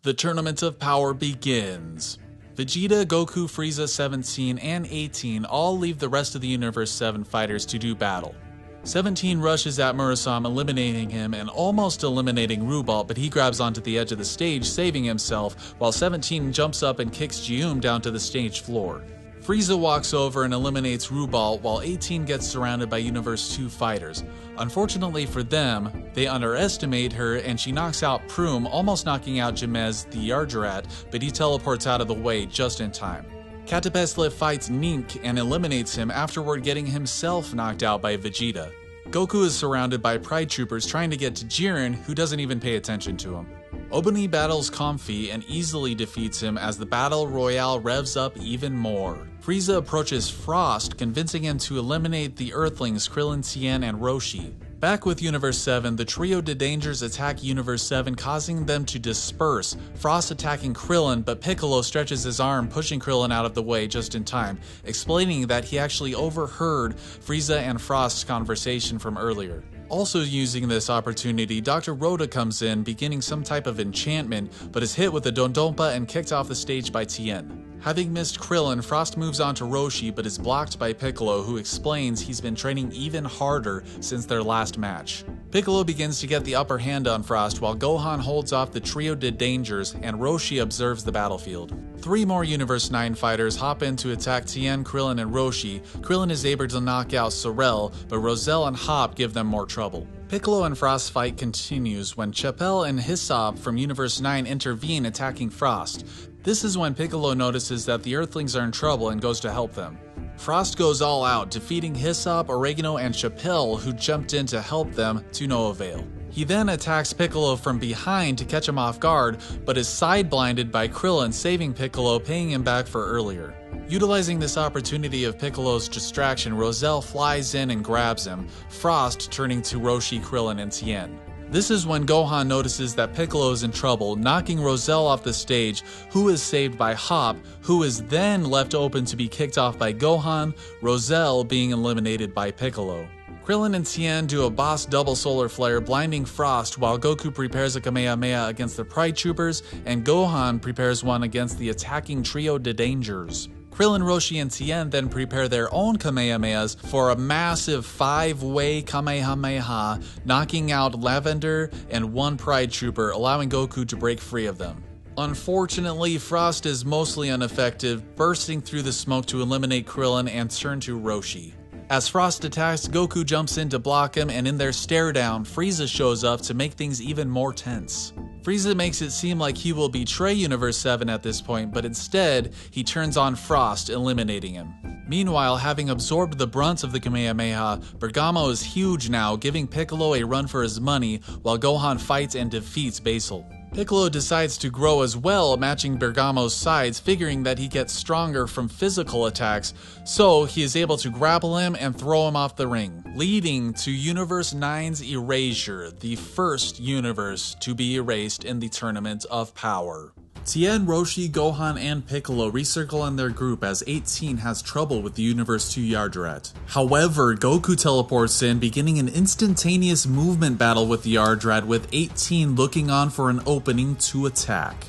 The Tournament of Power begins. Vegeta, Goku, Frieza, 17, and 18 all leave the rest of the Universe 7 fighters to do battle. 17 rushes at Murasame, eliminating him and almost eliminating Rubal, but he grabs onto the edge of the stage, saving himself, while 17 jumps up and kicks Jiren down to the stage floor. Frieza walks over and eliminates Rubal, while 18 gets surrounded by Universe 2 fighters. Unfortunately for them, they underestimate her and she knocks out Prüm, almost knocking out Jamez the Yarjarat, but he teleports out of the way just in time. Katapesle fights Nink and eliminates him, afterward getting himself knocked out by Vegeta. Goku is surrounded by Pride Troopers trying to get to Jiren, who doesn't even pay attention to him. Obony battles Comfy and easily defeats him as the battle royale revs up even more. Frieza approaches Frost, convincing him to eliminate the Earthlings Krillin, Tien, and Roshi. Back with Universe 7, the trio de Dangers attack Universe 7, causing them to disperse, Frost attacking Krillin, but Piccolo stretches his arm, pushing Krillin out of the way just in time, explaining that he actually overheard Frieza and Frost's conversation from earlier. Also using this opportunity, Dr. Rhoda comes in, beginning some type of enchantment, but is hit with a Dondonpa and kicked off the stage by Tien. Having missed Krillin, Frost moves on to Roshi but is blocked by Piccolo, who explains he's been training even harder since their last match. Piccolo begins to get the upper hand on Frost while Gohan holds off the trio de Dangers and Roshi observes the battlefield. 3 more Universe 9 fighters hop in to attack Tien, Krillin, and Roshi. Krillin is able to knock out Sorel, but Roselle and Hop give them more trouble. Piccolo and Frost's fight continues when Chapelle and Hissop from Universe 9 intervene, attacking Frost. This is when Piccolo notices that the Earthlings are in trouble and goes to help them. Frost goes all out, defeating Hissop, Oregano, and Chapelle, who jumped in to help them, to no avail. He then attacks Piccolo from behind to catch him off guard, but is side-blinded by Krillin, saving Piccolo, paying him back for earlier. Utilizing this opportunity of Piccolo's distraction, Roselle flies in and grabs him, Frost turning to Roshi, Krillin, and Tien. This is when Gohan notices that Piccolo is in trouble, knocking Roselle off the stage, who is saved by Hop, who is then left open to be kicked off by Gohan, Roselle being eliminated by Piccolo. Krillin and Tien do a boss double solar flare, blinding Frost, while Goku prepares a Kamehameha against the Pride Troopers, and Gohan prepares one against the attacking trio de Dangers. Krillin, Roshi, and Tien then prepare their own Kamehamehas for a massive 5-way Kamehameha, knocking out Lavender and 1 Pride Trooper, allowing Goku to break free of them. Unfortunately, Frost is mostly ineffective, bursting through the smoke to eliminate Krillin and turn to Roshi. As Frost attacks, Goku jumps in to block him, and in their stare down, Frieza shows up to make things even more tense. Frieza makes it seem like he will betray Universe 7 at this point, but instead, he turns on Frost, eliminating him. Meanwhile, having absorbed the brunt of the Kamehameha, Bergamo is huge now, giving Piccolo a run for his money, while Gohan fights and defeats Basal. Piccolo decides to grow as well, matching Bergamo's size, figuring that he gets stronger from physical attacks, so he is able to grapple him and throw him off the ring, leading to Universe 9's erasure, the first universe to be erased in the Tournament of Power. Tien, Roshi, Gohan, and Piccolo recircle in their group as 18 has trouble with the Universe 2 Yarjarat. However, Goku teleports in, beginning an instantaneous movement battle with the Yarjarat, with 18 looking on for an opening to attack.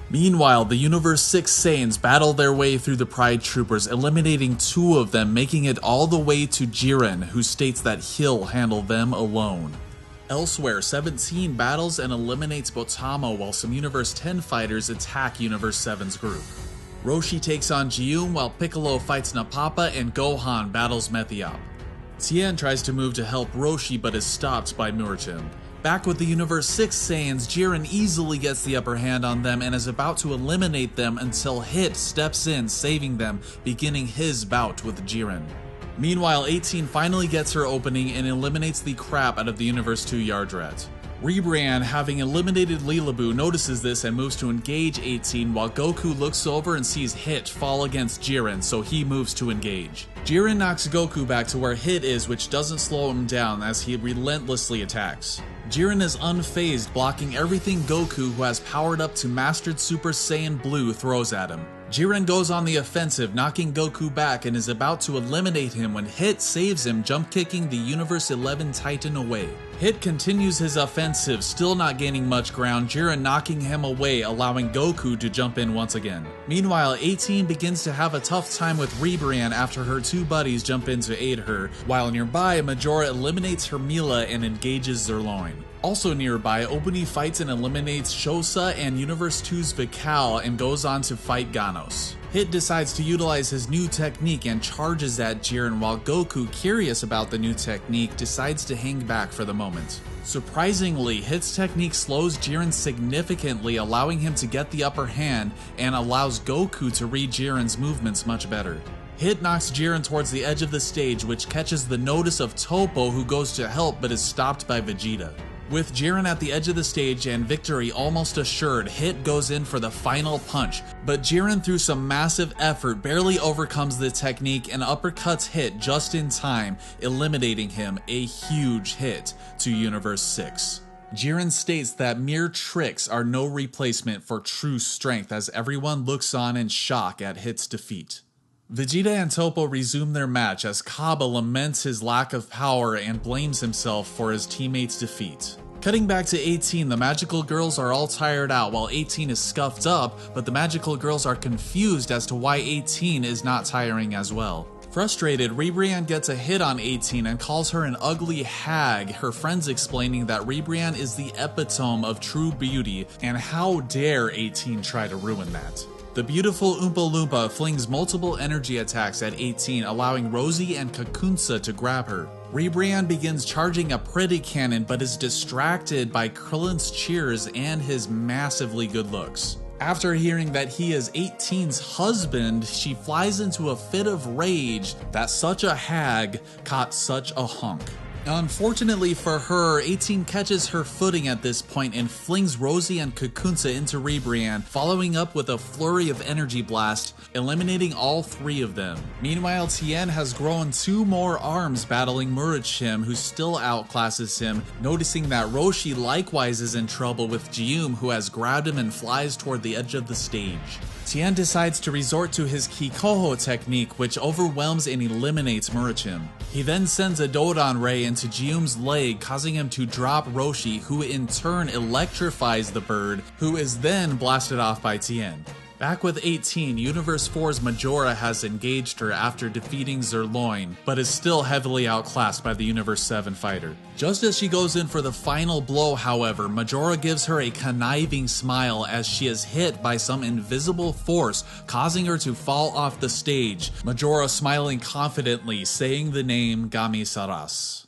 Meanwhile, the Universe 6 Saiyans battle their way through the Pride Troopers, eliminating 2 of them, making it all the way to Jiren, who states that he'll handle them alone. Elsewhere, 17 battles and eliminates Botamo, while some Universe 10 fighters attack Universe 7's group. Roshi takes on Jiun, while Piccolo fights Napapa and Gohan battles Methiop. Tien tries to move to help Roshi but is stopped by Murtim. Back with the Universe 6 Saiyans, Jiren easily gets the upper hand on them and is about to eliminate them until Hit steps in, saving them, beginning his bout with Jiren. Meanwhile, 18 finally gets her opening and eliminates the crap out of the Universe 2 Yarjarat. Rebrian, having eliminated Lilabu, notices this and moves to engage 18, while Goku looks over and sees Hit fall against Jiren, so he moves to engage. Jiren knocks Goku back to where Hit is, which doesn't slow him down as he relentlessly attacks. Jiren is unfazed, blocking everything Goku, who has powered up to Mastered Super Saiyan Blue, throws at him. Jiren goes on the offensive, knocking Goku back, and is about to eliminate him when Hit saves him, jump kicking the Universe 11 Titan away. Hit continues his offensive, still not gaining much ground, Jiren knocking him away, allowing Goku to jump in once again. Meanwhile, 18 begins to have a tough time with Ribrianne after her two buddies jump in to aid her, while nearby, Majora eliminates Hermila and engages Zerloin. Also nearby, Obuni fights and eliminates Shosa and Universe 2's Vikal and goes on to fight Ganos. Hit decides to utilize his new technique and charges at Jiren, while Goku, curious about the new technique, decides to hang back for the moment. Surprisingly, Hit's technique slows Jiren significantly, allowing him to get the upper hand and allows Goku to read Jiren's movements much better. Hit knocks Jiren towards the edge of the stage, which catches the notice of Toppo, who goes to help but is stopped by Vegeta. With Jiren at the edge of the stage and victory almost assured, Hit goes in for the final punch, but Jiren through some massive effort barely overcomes the technique and uppercuts Hit just in time, eliminating him, a huge hit to Universe 6. Jiren states that mere tricks are no replacement for true strength, as everyone looks on in shock at Hit's defeat. Vegeta and Toppo resume their match as Kaba laments his lack of power and blames himself for his teammates' defeat. Cutting back to 18, the magical girls are all tired out while 18 is scuffed up, but the magical girls are confused as to why 18 is not tiring as well. Frustrated, Ribrianne gets a hit on 18 and calls her an ugly hag, her friends explaining that Ribrianne is the epitome of true beauty, and how dare 18 try to ruin that. The beautiful Oompa Loompa flings multiple energy attacks at 18, allowing Rosie and Kakunsa to grab her. Ribrianne begins charging a pretty cannon but is distracted by Krillin's cheers and his massively good looks. After hearing that he is 18's husband, she flies into a fit of rage that such a hag caught such a hunk. Unfortunately for her, 18 catches her footing at this point and flings Rosie and Kakunsa into Ribrianne, following up with a flurry of energy blast, eliminating all three of them. Meanwhile, Tien has grown 2 more arms battling Murachim, who still outclasses him, noticing that Roshi likewise is in trouble with Jium, who has grabbed him and flies toward the edge of the stage. Tien decides to resort to his Kikoho technique, which overwhelms and eliminates Murachim. He then sends a Dodon Ray into Jium's leg, causing him to drop Roshi, who in turn electrifies the bird, who is then blasted off by Tien. Back with 18, Universe 4's Majora has engaged her after defeating Zerloin, but is still heavily outclassed by the Universe 7 fighter. Just as she goes in for the final blow, however, Majora gives her a conniving smile as she is hit by some invisible force, causing her to fall off the stage, Majora smiling confidently, saying the name Gami-Saras.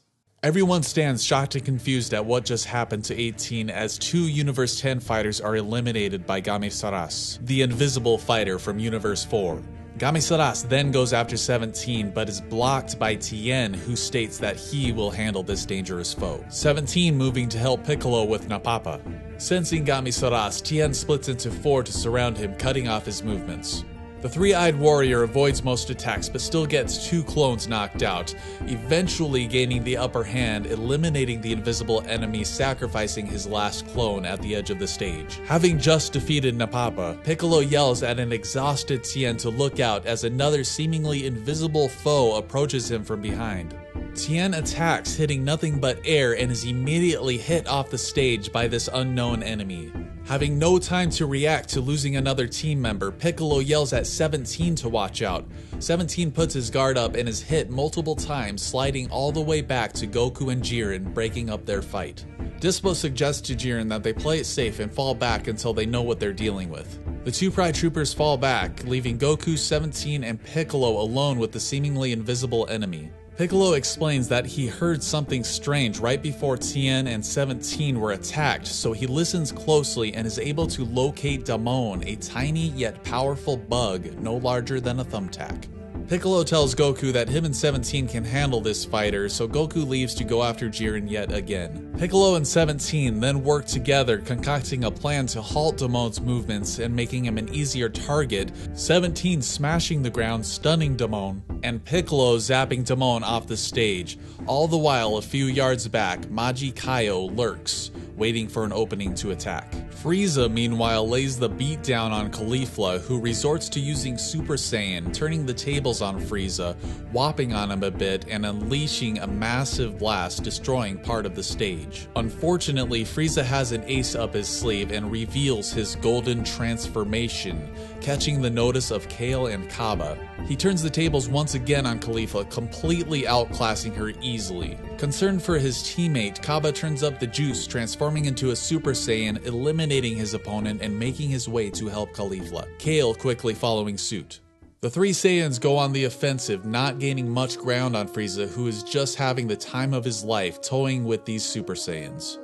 Everyone stands shocked and confused at what just happened to 18 as 2 Universe 10 fighters are eliminated by Gami-Saras, the invisible fighter from Universe 4. Gami-Saras then goes after 17 but is blocked by Tien, who states that he will handle this dangerous foe. 17 moving to help Piccolo with Napapa. Sensing Gami-Saras, Tien splits into 4 to surround him, cutting off his movements. The three-eyed warrior avoids most attacks but still gets 2 clones knocked out, eventually gaining the upper hand, eliminating the invisible enemy, sacrificing his last clone at the edge of the stage. Having just defeated Napapa, Piccolo yells at an exhausted Tien to look out as another seemingly invisible foe approaches him from behind. Tien attacks, hitting nothing but air, and is immediately hit off the stage by this unknown enemy. Having no time to react to losing another team member, Piccolo yells at 17 to watch out. 17 puts his guard up and is hit multiple times, sliding all the way back to Goku and Jiren, breaking up their fight. Dispo suggests to Jiren that they play it safe and fall back until they know what they're dealing with. The 2 Pride Troopers fall back, leaving Goku, 17, and Piccolo alone with the seemingly invisible enemy. Piccolo explains that he heard something strange right before Tien and 17 were attacked, so he listens closely and is able to locate Damon, a tiny yet powerful bug no larger than a thumbtack. Piccolo tells Goku that him and 17 can handle this fighter, so Goku leaves to go after Jiren yet again. Piccolo and 17 then work together, concocting a plan to halt Damon's movements and making him an easier target, 17 smashing the ground, stunning Damon, and Piccolo zapping Damon off the stage. All the while, a few yards back, Maji Kaio lurks, waiting for an opening to attack. Frieza, meanwhile, lays the beat down on Kefla, who resorts to using Super Saiyan, turning the tables on Frieza, whopping on him a bit, and unleashing a massive blast, destroying part of the stage. Unfortunately, Frieza has an ace up his sleeve and reveals his golden transformation, catching the notice of Kale and Kaba. He turns the tables once again on Kefla, completely outclassing her easily. Concerned for his teammate, Kaba turns up the juice, transforming into a Super Saiyan, eliminating his opponent and making his way to help Kefla, Kale quickly following suit. The three Saiyans go on the offensive, not gaining much ground on Frieza, who is just having the time of his life toying with these Super Saiyans.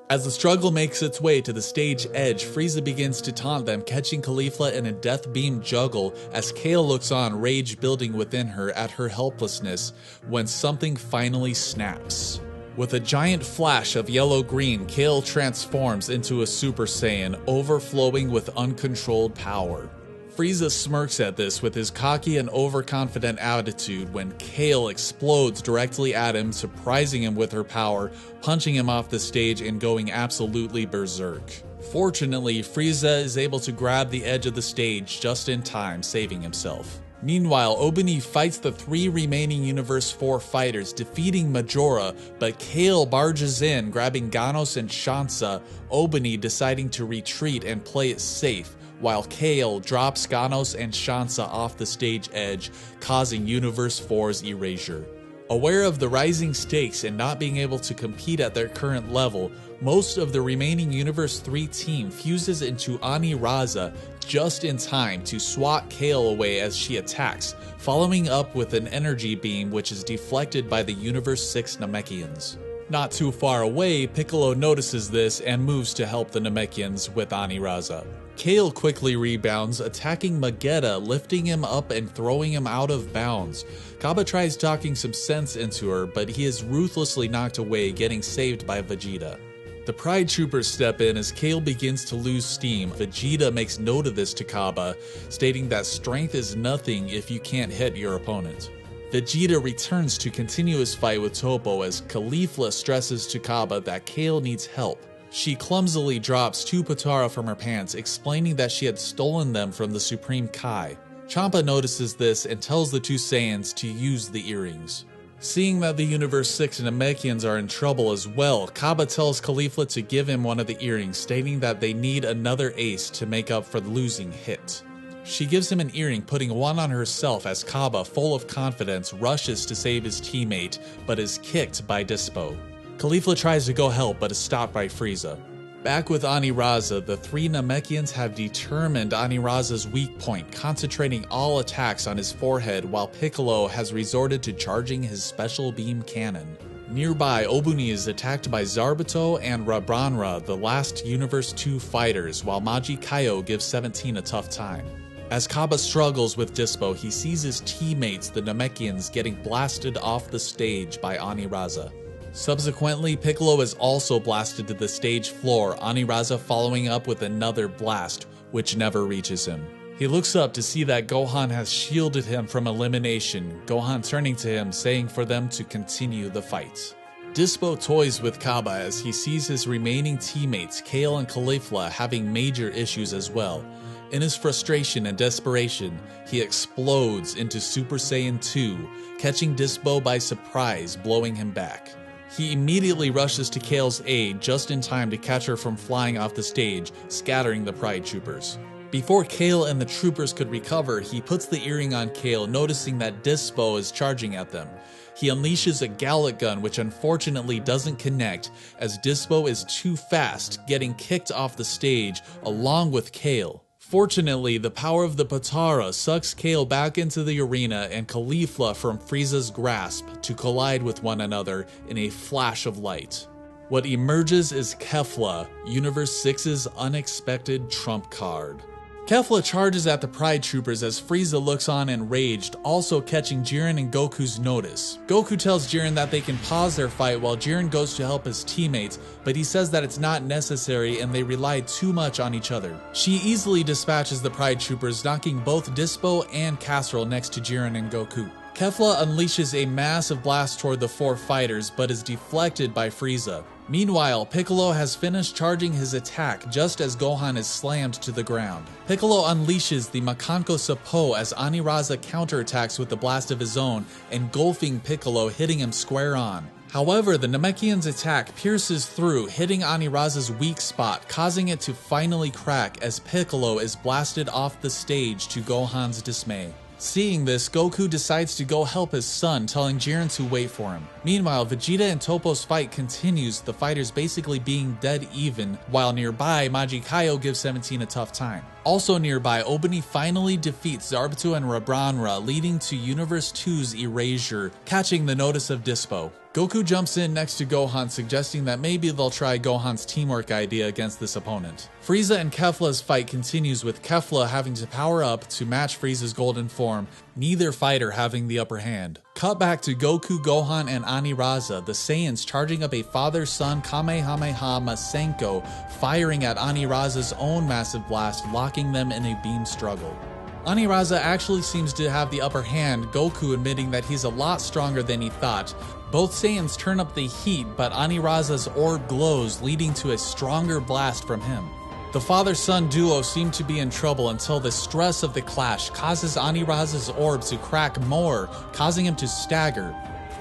As the struggle makes its way to the stage edge, Frieza begins to taunt them, catching Kefla in a death beam juggle as Kale looks on, rage building within her at her helplessness, when something finally snaps. With a giant flash of yellow-green, Kale transforms into a Super Saiyan, overflowing with uncontrolled power. Frieza smirks at this with his cocky and overconfident attitude when Kale explodes directly at him, surprising him with her power, punching him off the stage and going absolutely berserk. Fortunately, Frieza is able to grab the edge of the stage just in time, saving himself. Meanwhile, Obuni fights the three remaining Universe 4 fighters, defeating Majora, but Kale barges in, grabbing Ganos and Shansa, Obuni deciding to retreat and play it safe, while Kale drops Ganos and Shansa off the stage edge, causing Universe 4's erasure. Aware of the rising stakes and not being able to compete at their current level, most of the remaining Universe 3 team fuses into Ani-Raza just in time to swat Kale away as she attacks, following up with an energy beam which is deflected by the Universe 6 Namekians. Not too far away, Piccolo notices this and moves to help the Namekians with Ani-Raza. Kale quickly rebounds, attacking Vegeta, lifting him up and throwing him out of bounds. Kaba tries talking some sense into her, but he is ruthlessly knocked away, getting saved by Vegeta. The Pride Troopers step in as Kale begins to lose steam. Vegeta makes note of this to Kaba, stating that strength is nothing if you can't hit your opponent. Vegeta returns to continue his fight with Toppo as Kefla stresses to Kaba that Kale needs help. She clumsily drops 2 Potara from her pants, explaining that she had stolen them from the Supreme Kai. Champa notices this and tells the 2 Saiyans to use the earrings. Seeing that the Universe 6 Namekians are in trouble as well, Kaba tells Kefla to give him one of the earrings, stating that they need another ace to make up for the losing hit. She gives him an earring, putting one on herself as Kaba, full of confidence, rushes to save his teammate, but is kicked by Dispo. Kefla tries to go help, but is stopped by Frieza. Back with Ani-Raza, the 3 Namekians have determined Ani-Raza's weak point, concentrating all attacks on his forehead, while Piccolo has resorted to charging his special beam cannon. Nearby, Obuni is attacked by Zarbato and Rabranra, the last Universe 2 fighters, while Maji Kaio gives 17 a tough time. As Kaba struggles with Dispo, he sees his teammates, the Namekians, getting blasted off the stage by Ani-Raza. Subsequently, Piccolo is also blasted to the stage floor, Ani-Raza following up with another blast, which never reaches him. He looks up to see that Gohan has shielded him from elimination, Gohan turning to him, saying for them to continue the fight. Dispo toys with Kaba as he sees his remaining teammates, Kale and Kefla, having major issues as well. In his frustration and desperation, he explodes into Super Saiyan 2, catching Dispo by surprise, blowing him back. He immediately rushes to Kale's aid just in time to catch her from flying off the stage, scattering the Pride Troopers. Before Kale and the troopers could recover, he puts the earring on Kale, noticing that Dispo is charging at them. He unleashes a Gallic gun, which unfortunately doesn't connect, as Dispo is too fast, getting kicked off the stage along with Kale. Fortunately, the power of the Potara sucks Kale back into the arena and Kefla from Frieza's grasp to collide with one another in a flash of light. What emerges is Kefla, Universe 6's unexpected trump card. Kefla charges at the Pride Troopers as Frieza looks on enraged, also catching Jiren and Goku's notice. Goku tells Jiren that they can pause their fight while Jiren goes to help his teammates, but he says that it's not necessary and they rely too much on each other. She easily dispatches the Pride Troopers, knocking both Dispo and Casserole next to Jiren and Goku. Kefla unleashes a massive blast toward the 4 fighters, but is deflected by Frieza. Meanwhile, Piccolo has finished charging his attack just as Gohan is slammed to the ground. Piccolo unleashes the Makanko Sappo as Ani-Raza counterattacks with the blast of his own, engulfing Piccolo, hitting him square on. However, the Namekian's attack pierces through, hitting Ani-Raza's weak spot, causing it to finally crack as Piccolo is blasted off the stage to Gohan's dismay. Seeing this, Goku decides to go help his son, telling Jiren to wait for him. Meanwhile, Vegeta and Toppo's fight continues, the fighters basically being dead even, while nearby, Majikaio gives 17 a tough time. Also nearby, Obani finally defeats Zarbato and Rabranra, leading to Universe 2's erasure, catching the notice of Dispo. Goku jumps in next to Gohan, suggesting that maybe they'll try Gohan's teamwork idea against this opponent. Frieza and Kefla's fight continues, with Kefla having to power up to match Frieza's golden form, neither fighter having the upper hand. Cut back to Goku, Gohan, and Ani-Raza, the Saiyans charging up a father-son Kamehameha Masenko, firing at Ani-Raza's own massive blast, locking them in a beam struggle. Ani-Raza actually seems to have the upper hand, Goku admitting that he's a lot stronger than he thought. Both Saiyans turn up the heat, but Ani-Raza's orb glows, leading to a stronger blast from him. The father-son duo seem to be in trouble until the stress of the clash causes Ani-Raza's orb to crack more, causing him to stagger.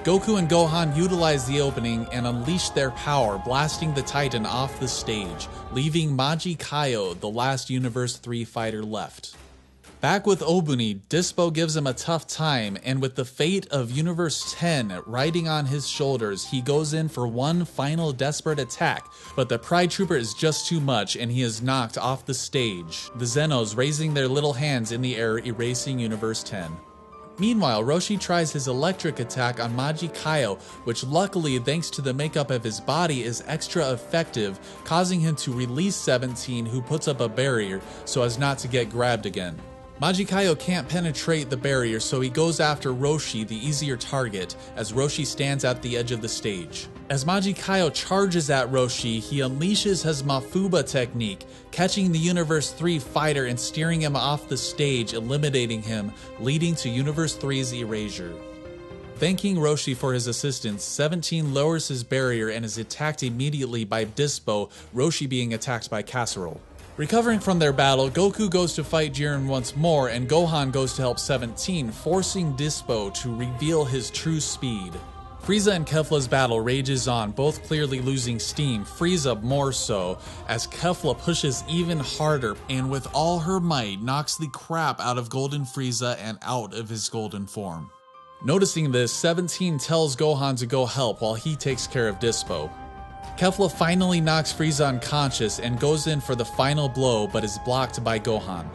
Goku and Gohan utilize the opening and unleash their power, blasting the Titan off the stage, leaving Majikaio, the last Universe 3 fighter left. Back with Obani, Dispo gives him a tough time, and with the fate of Universe 10 riding on his shoulders, he goes in for one final desperate attack, but the Pride Trooper is just too much and he is knocked off the stage, the Zenos raising their little hands in the air, erasing Universe 10. Meanwhile, Roshi tries his electric attack on Majikaio, which luckily, thanks to the makeup of his body, is extra effective, causing him to release 17, who puts up a barrier so as not to get grabbed again. Majikaio can't penetrate the barrier, so he goes after Roshi, the easier target, as Roshi stands at the edge of the stage. As Majikaio charges at Roshi, he unleashes his Mafuba technique, catching the Universe 3 fighter and steering him off the stage, eliminating him, leading to Universe 3's erasure. Thanking Roshi for his assistance, 17 lowers his barrier and is attacked immediately by Dispo, Roshi being attacked by Casserole. Recovering from their battle, Goku goes to fight Jiren once more, and Gohan goes to help 17, forcing Dispo to reveal his true speed. Frieza and Kefla's battle rages on, both clearly losing steam, Frieza more so, as Kefla pushes even harder and with all her might knocks the crap out of Golden Frieza and out of his golden form. Noticing this, 17 tells Gohan to go help while he takes care of Dispo. Kefla finally knocks Frieza unconscious and goes in for the final blow, but is blocked by Gohan.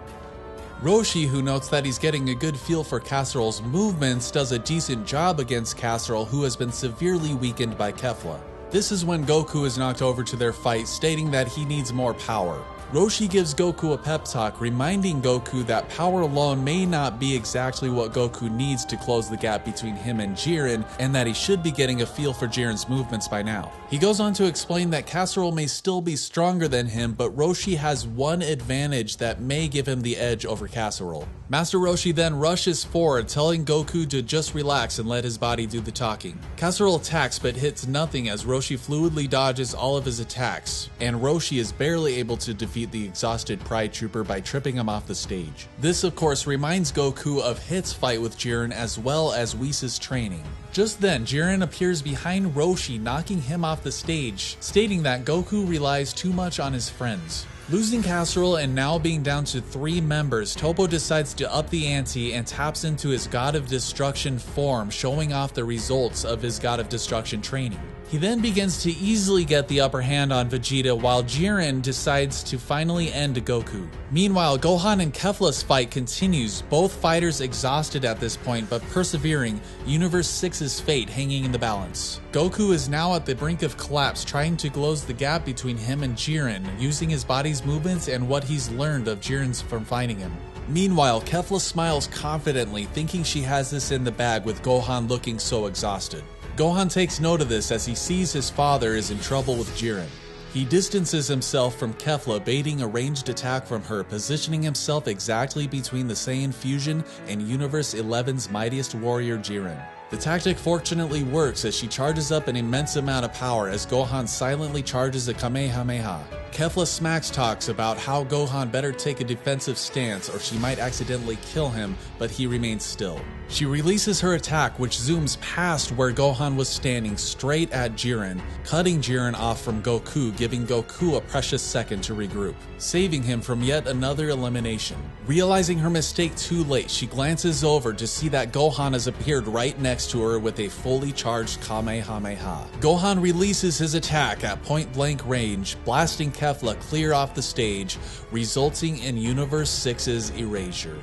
Roshi, who notes that he's getting a good feel for Casserole's movements, does a decent job against Casserole, who has been severely weakened by Kefla. This is when Goku is knocked over to their fight, stating that he needs more power. Roshi gives Goku a pep talk, reminding Goku that power alone may not be exactly what Goku needs to close the gap between him and Jiren, and that he should be getting a feel for Jiren's movements by now. He goes on to explain that Casserole may still be stronger than him, but Roshi has one advantage that may give him the edge over Casserole. Master Roshi then rushes forward, telling Goku to just relax and let his body do the talking. Casserole attacks but hits nothing as Roshi fluidly dodges all of his attacks, and Roshi is barely able to defeat the exhausted Pride Trooper by tripping him off the stage. This of course reminds Goku of Hit's fight with Jiren as well as Whis' training. Just then, Jiren appears behind Roshi, knocking him off the stage, stating that Goku relies too much on his friends. Losing Casserole and now being down to 3 members, Toppo decides to up the ante and taps into his God of Destruction form, showing off the results of his God of Destruction training. He then begins to easily get the upper hand on Vegeta, while Jiren decides to finally end Goku. Meanwhile, Gohan and Kefla's fight continues, both fighters exhausted at this point but persevering, Universe 6's fate hanging in the balance. Goku is now at the brink of collapse, trying to close the gap between him and Jiren, using his body's movements and what he's learned of Jiren's from fighting him. Meanwhile, Kefla smiles confidently, thinking she has this in the bag with Gohan looking so exhausted. Gohan takes note of this as he sees his father is in trouble with Jiren. He distances himself from Kefla, baiting a ranged attack from her, positioning himself exactly between the Saiyan fusion and Universe 11's mightiest warrior Jiren. The tactic fortunately works as she charges up an immense amount of power as Gohan silently charges a Kamehameha. Kefla smacks talks about how Gohan better take a defensive stance or she might accidentally kill him, but he remains still. She releases her attack, which zooms past where Gohan was standing straight at Jiren, cutting Jiren off from Goku, giving Goku a precious second to regroup, saving him from yet another elimination. Realizing her mistake too late, she glances over to see that Gohan has appeared right next to her with a fully charged Kamehameha. Gohan releases his attack at point-blank range, blasting Kefla clear off the stage, resulting in Universe 6's erasure.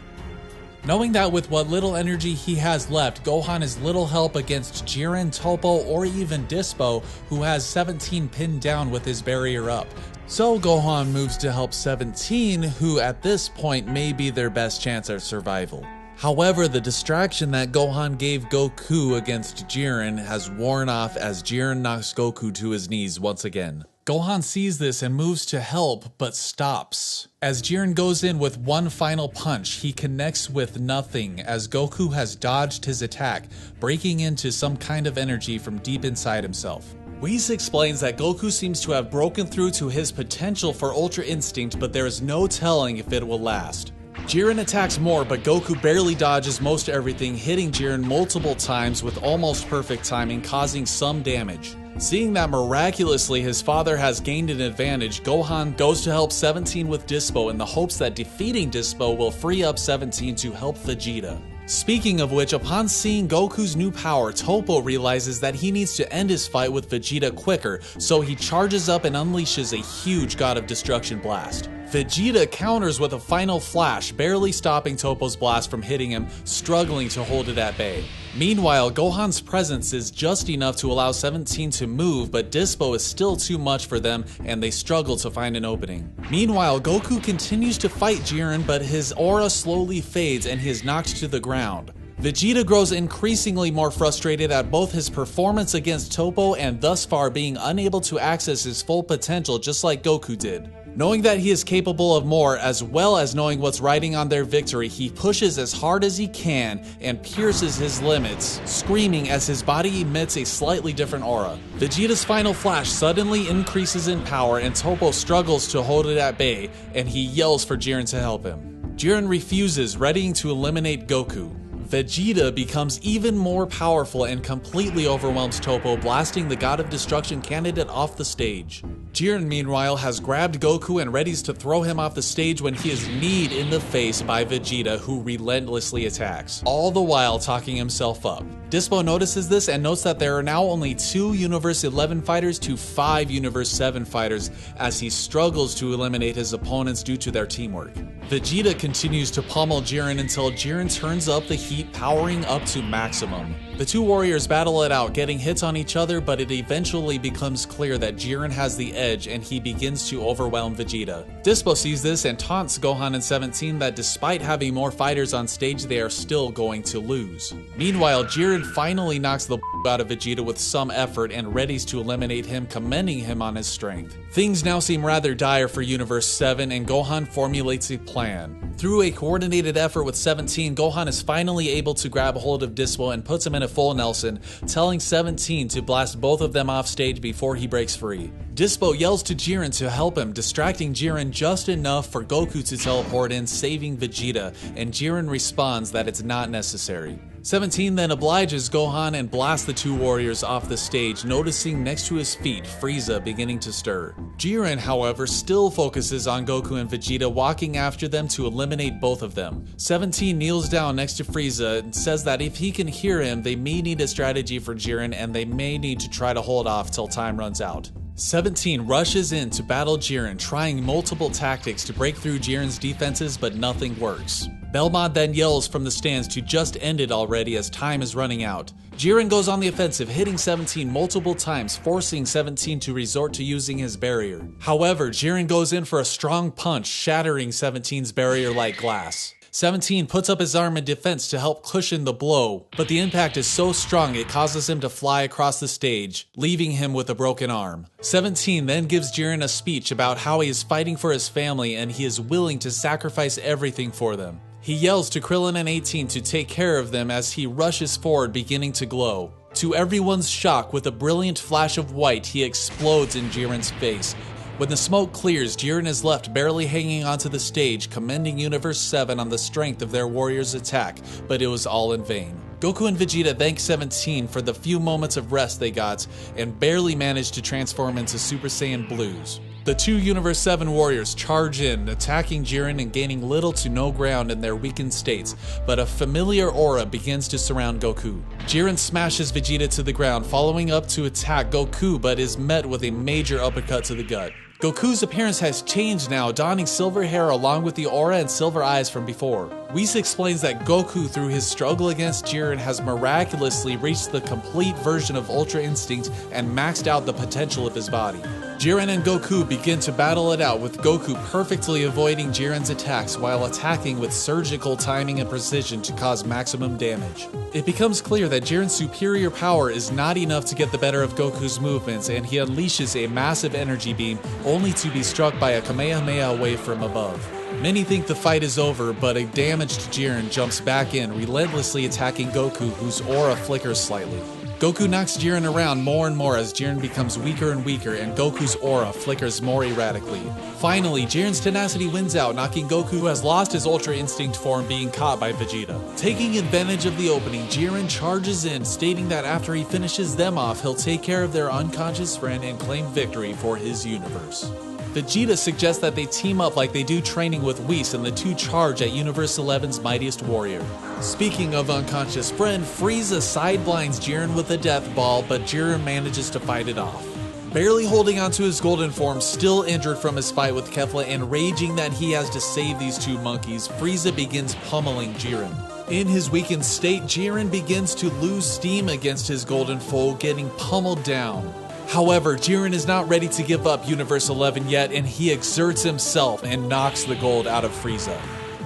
Knowing that with what little energy he has left, Gohan is little help against Jiren, Toppo, or even Dispo, who has 17 pinned down with his barrier up. So Gohan moves to help 17, who at this point may be their best chance at survival. However, the distraction that Gohan gave Goku against Jiren has worn off as Jiren knocks Goku to his knees once again. Gohan sees this and moves to help, but stops. As Jiren goes in with one final punch, he connects with nothing as Goku has dodged his attack, breaking into some kind of energy from deep inside himself. Whis explains that Goku seems to have broken through to his potential for Ultra Instinct, but there is no telling if it will last. Jiren attacks more, but Goku barely dodges most everything, hitting Jiren multiple times with almost perfect timing, causing some damage. Seeing that miraculously his father has gained an advantage, Gohan goes to help 17 with Dispo in the hopes that defeating Dispo will free up 17 to help Vegeta. Speaking of which, upon seeing Goku's new power, Toppo realizes that he needs to end his fight with Vegeta quicker, so he charges up and unleashes a huge God of Destruction blast. Vegeta counters with a final flash, barely stopping Toppo's blast from hitting him, struggling to hold it at bay. Meanwhile, Gohan's presence is just enough to allow 17 to move, but Dispo is still too much for them and they struggle to find an opening. Meanwhile, Goku continues to fight Jiren, but his aura slowly fades and he is knocked to the ground. Vegeta grows increasingly more frustrated at both his performance against Toppo and thus far being unable to access his full potential just like Goku did. Knowing that he is capable of more, as well as knowing what's riding on their victory, he pushes as hard as he can and pierces his limits, screaming as his body emits a slightly different aura. Vegeta's final flash suddenly increases in power and Toppo struggles to hold it at bay, and he yells for Jiren to help him. Jiren refuses, readying to eliminate Goku. Vegeta becomes even more powerful and completely overwhelms Toppo, blasting the God of Destruction candidate off the stage. Jiren, meanwhile, has grabbed Goku and readies to throw him off the stage when he is kneed in the face by Vegeta, who relentlessly attacks, all the while talking himself up. Dispo notices this and notes that there are now only 2 Universe 11 fighters to 5 Universe 7 fighters as he struggles to eliminate his opponents due to their teamwork. Vegeta continues to pummel Jiren until Jiren turns up the heat, powering up to maximum. The two warriors battle it out, getting hits on each other, but it eventually becomes clear that Jiren has the edge and he begins to overwhelm Vegeta. Dispo sees this and taunts Gohan and 17 that despite having more fighters on stage, they are still going to lose. Meanwhile, Jiren finally knocks the out of Vegeta with some effort and readies to eliminate him, commending him on his strength. Things now seem rather dire for Universe 7 and Gohan formulates a plan. Through a coordinated effort with 17, Gohan is finally able to grab a hold of Dispo and puts him in a full Nelson, telling 17 to blast both of them off stage before he breaks free. Dispo yells to Jiren to help him, distracting Jiren just enough for Goku to teleport in, saving Vegeta, and Jiren responds that it's not necessary. 17 then obliges Gohan and blasts the two warriors off the stage, noticing next to his feet Frieza beginning to stir. Jiren, however, still focuses on Goku and Vegeta, walking after them to eliminate both of them. 17 kneels down next to Frieza and says that if he can hear him, they may need a strategy for Jiren and they may need to try to hold off till time runs out. 17 rushes in to battle Jiren, trying multiple tactics to break through Jiren's defenses, but nothing works. Belmont then yells from the stands to just end it already as time is running out. Jiren goes on the offensive, hitting 17 multiple times, forcing 17 to resort to using his barrier. However, Jiren goes in for a strong punch, shattering 17's barrier like glass. 17 puts up his arm in defense to help cushion the blow, but the impact is so strong it causes him to fly across the stage, leaving him with a broken arm. 17 then gives Jiren a speech about how he is fighting for his family and he is willing to sacrifice everything for them. He yells to Krillin and 18 to take care of them as he rushes forward, beginning to glow. To everyone's shock, with a brilliant flash of white, he explodes in Jiren's face. When the smoke clears, Jiren is left barely hanging onto the stage, commending Universe 7 on the strength of their warrior's attack, but it was all in vain. Goku and Vegeta thank 17 for the few moments of rest they got, and barely managed to transform into Super Saiyan Blues. The two Universe 7 warriors charge in, attacking Jiren and gaining little to no ground in their weakened states, but a familiar aura begins to surround Goku. Jiren smashes Vegeta to the ground, following up to attack Goku, but is met with a major uppercut to the gut. Goku's appearance has changed now, donning silver hair along with the aura and silver eyes from before. Whis explains that Goku, through his struggle against Jiren, has miraculously reached the complete version of Ultra Instinct and maxed out the potential of his body. Jiren and Goku begin to battle it out, with Goku perfectly avoiding Jiren's attacks while attacking with surgical timing and precision to cause maximum damage. It becomes clear that Jiren's superior power is not enough to get the better of Goku's movements, and he unleashes a massive energy beam only to be struck by a Kamehameha wave from above. Many think the fight is over, but a damaged Jiren jumps back in, relentlessly attacking Goku, whose aura flickers slightly. Goku knocks Jiren around more and more as Jiren becomes weaker and weaker, and Goku's aura flickers more erratically. Finally, Jiren's tenacity wins out, knocking Goku, who has lost his Ultra Instinct form, being caught by Vegeta. Taking advantage of the opening, Jiren charges in, stating that after he finishes them off, he'll take care of their unconscious friend and claim victory for his universe. Vegeta suggests that they team up like they do training with Whis, and the two charge at Universe 11's mightiest warrior. Speaking of unconscious friend, Frieza sideblinds Jiren with a death ball, but Jiren manages to fight it off. Barely holding onto his golden form, still injured from his fight with Kefla and raging that he has to save these two monkeys, Frieza begins pummeling Jiren. In his weakened state, Jiren begins to lose steam against his golden foe, getting pummeled down. However, Jiren is not ready to give up Universe 11 yet, and he exerts himself and knocks the gold out of Frieza.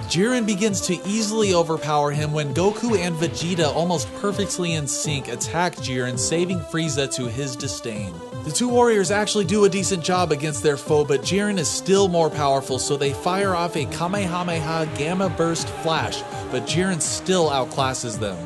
Jiren begins to easily overpower him when Goku and Vegeta, almost perfectly in sync, attack Jiren, saving Frieza to his disdain. The two warriors actually do a decent job against their foe, but Jiren is still more powerful, so they fire off a Kamehameha Gamma Burst Flash, but Jiren still outclasses them.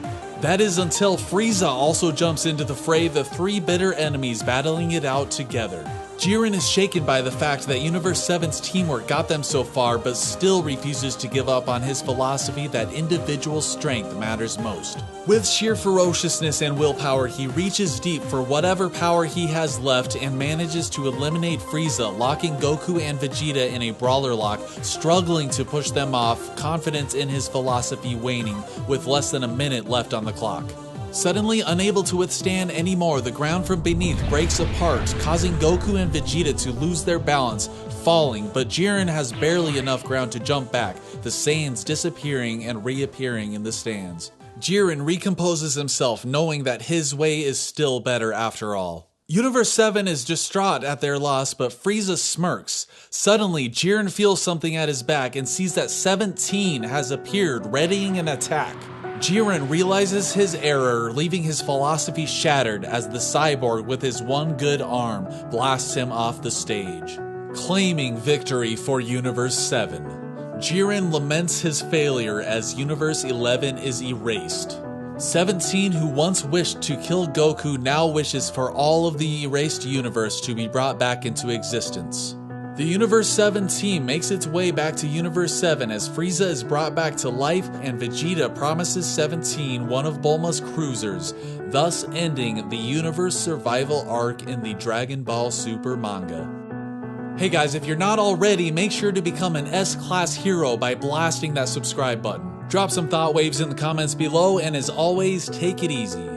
That is until Frieza also jumps into the fray, the three bitter enemies battling it out together. Jiren is shaken by the fact that Universe 7's teamwork got them so far, but still refuses to give up on his philosophy that individual strength matters most. With sheer ferociousness and willpower, he reaches deep for whatever power he has left and manages to eliminate Frieza, locking Goku and Vegeta in a brawler lock, struggling to push them off, confidence in his philosophy waning, with less than a minute left on the clock. Suddenly, unable to withstand anymore, the ground from beneath breaks apart, causing Goku and Vegeta to lose their balance, falling, but Jiren has barely enough ground to jump back, the Saiyans disappearing and reappearing in the stands. Jiren recomposes himself, knowing that his way is still better after all. Universe 7 is distraught at their loss, but Frieza smirks. Suddenly, Jiren feels something at his back and sees that 17 has appeared, readying an attack. Jiren realizes his error, leaving his philosophy shattered as the cyborg with his one good arm blasts him off the stage. Claiming victory for Universe 7, Jiren laments his failure as Universe 11 is erased. 17, who once wished to kill Goku, now wishes for all of the erased universe to be brought back into existence. The Universe 7 team makes its way back to Universe 7 as Frieza is brought back to life and Vegeta promises 17 one of Bulma's cruisers, thus ending the universe survival arc in the Dragon Ball Super Manga. Hey guys, if you're not already, make sure to become an S-Class hero by blasting that subscribe button. Drop some thought waves in the comments below, and as always, take it easy.